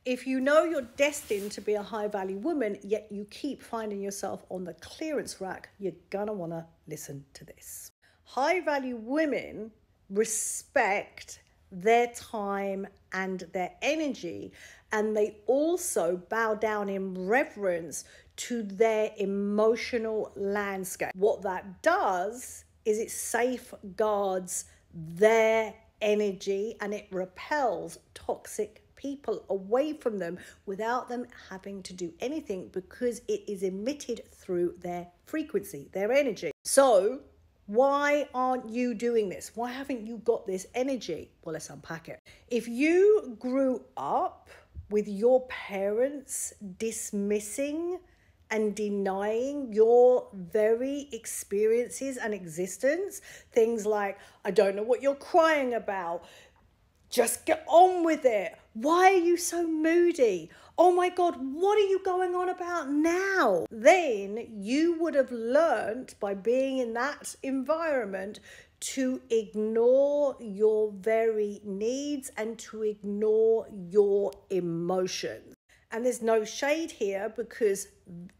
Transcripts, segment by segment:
If you know you're destined to be a high value woman, yet you keep finding yourself on the clearance rack, you're gonna wanna listen to this. High value women respect their time and their energy, and they also bow down in reverence to their emotional landscape. What that does is it safeguards their energy and it repels toxic people away from them without them having to do anything, because it is emitted through their frequency, their energy. So why aren't you doing this? Why haven't you got this energy? Well, let's unpack it. If you grew up with your parents dismissing and denying your very experiences and existence, things like, I don't know what you're crying about, just get on with it. Why are you so moody? Oh my God, what are you going on about now? Then you would have learned by being in that environment to ignore your very needs and to ignore your emotions. And there's no shade here, because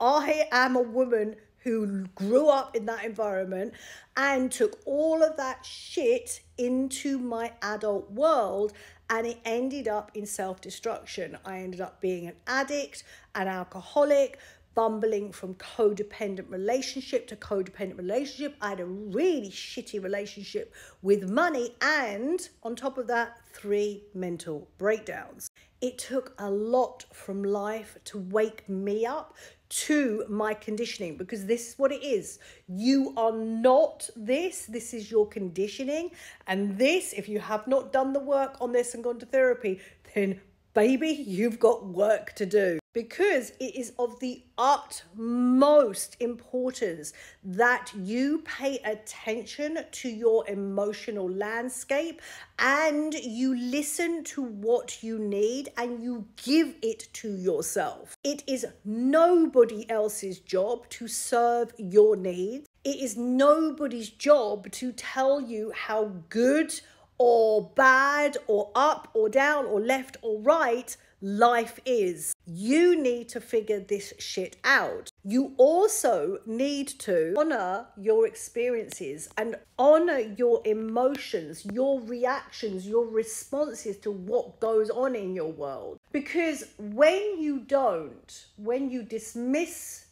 I am a woman who grew up in that environment and took all of that shit into my adult world, and it ended up in self-destruction. I ended up being an addict, an alcoholic, bumbling from codependent relationship to codependent relationship. I had a really shitty relationship with money, and on top of that, 3 mental breakdowns. It took a lot from life to wake me up to my conditioning, because this is what it is. You are not this. This is your conditioning. And this, if you have not done the work on this and gone to therapy, then baby, you've got work to do, because it is of the utmost importance that you pay attention to your emotional landscape and you listen to what you need and you give it to yourself. It is nobody else's job to serve your needs. It is nobody's job to tell you how good or bad or up or down or left or right life is. You need to figure this shit out. You also need to honor your experiences and honor your emotions, your reactions, your responses to what goes on in your world. Because when you don't, when you dismiss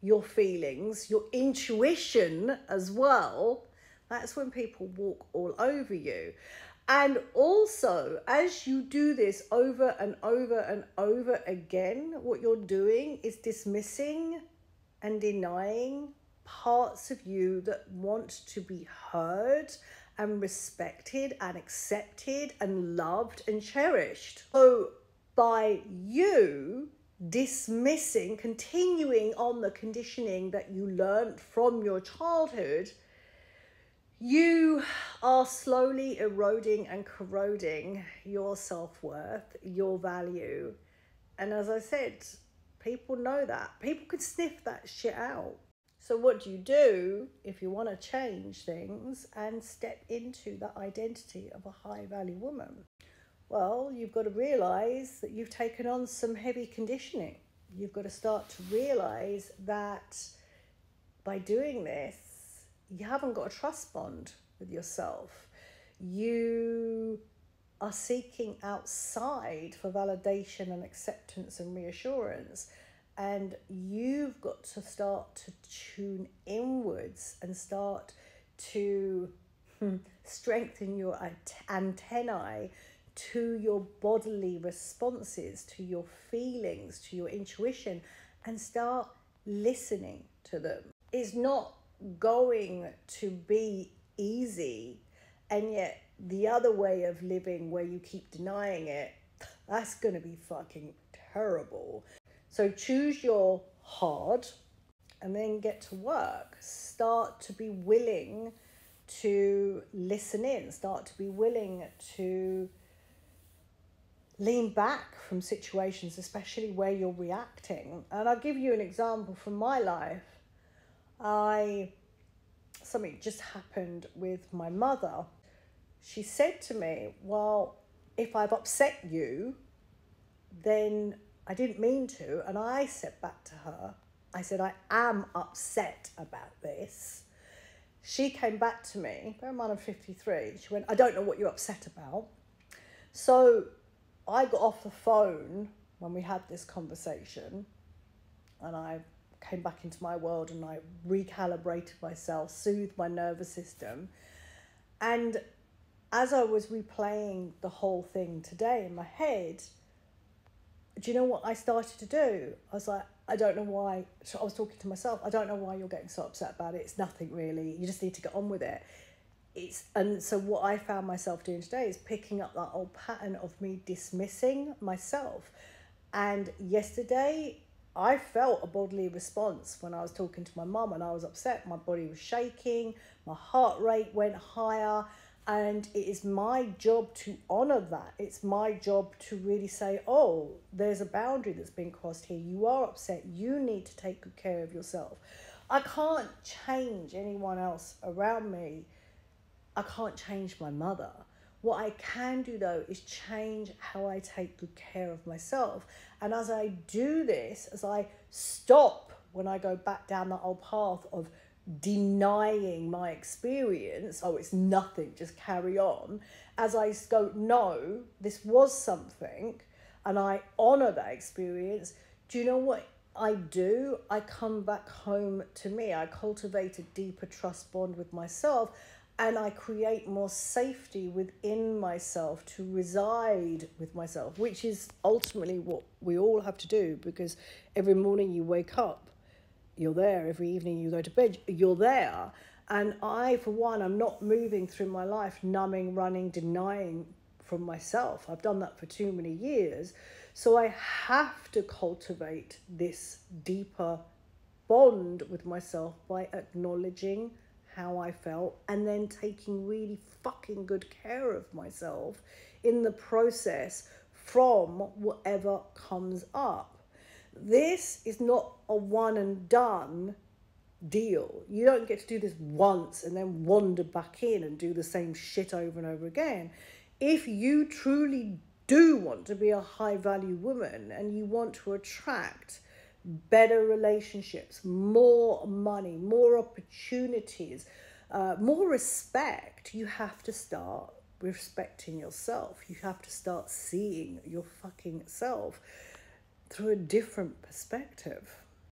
your feelings, your intuition as well, that's when people walk all over you. And also, as you do this over and over and over again, what you're doing is dismissing and denying parts of you that want to be heard and respected and accepted and loved and cherished. So by you dismissing, continuing on the conditioning that you learned from your childhood, you are slowly eroding and corroding your self-worth, your value. And as I said, people know that. People can sniff that shit out. So what do you do if you want to change things and step into the identity of a high-value woman? Well, you've got to realize that you've taken on some heavy conditioning. You've got to start to realize that by doing this, you haven't got a trust bond with yourself. You are seeking outside for validation and acceptance and reassurance. And you've got to start to tune inwards and start to strengthen your antennae to your bodily responses, to your feelings, to your intuition, and start listening to them. It's not going to be easy, and yet the other way of living where you keep denying it, that's going to be fucking terrible. So choose your hard and then get to work. Start to be willing to listen in, start to be willing to lean back from situations, especially where you're reacting. And I'll give you an example from my life. Something just happened with my mother. She said to me, well, if I've upset you, then I didn't mean to. And I said back to her, I said, I am upset about this. She came back to me, bear in mind I'm 53. She went, I don't know what you're upset about. So I got off the phone when we had this conversation, and I came back into my world and I recalibrated myself, soothed my nervous system. And as I was replaying the whole thing today in my head, do you know what I started to do? I was like, I don't know why. So I was talking to myself. I don't know why you're getting so upset about it. It's nothing really. You just need to get on with it. And so what I found myself doing today is picking up that old pattern of me dismissing myself. And yesterday, I felt a bodily response when I was talking to my mum and I was upset. My body was shaking, my heart rate went higher, and it is my job to honour that. It's my job to really say, oh, there's a boundary that's been crossed here. You are upset. You need to take good care of yourself. I can't change anyone else around me. I can't change my mother. What I can do, though, is change how I take good care of myself. And as I do this, as I stop when I go back down that old path of denying my experience, oh, it's nothing, just carry on. As I go, no, this was something, and I honour that experience, do you know what I do? I come back home to me. I cultivate a deeper trust bond with myself, and I create more safety within myself to reside with myself, which is ultimately what we all have to do, because every morning you wake up, you're there. Every evening you go to bed, you're there. And I, for one, I'm not moving through my life numbing, running, denying from myself. I've done that for too many years. So I have to cultivate this deeper bond with myself by acknowledging how I felt and then taking really fucking good care of myself in the process from whatever comes up. This is not a one and done deal. You don't get to do this once and then wander back in and do the same shit over and over again. If you truly do want to be a high value woman and you want to attract better relationships, more money, more opportunities, more respect, you have to start respecting yourself. You have to start seeing your fucking self through a different perspective.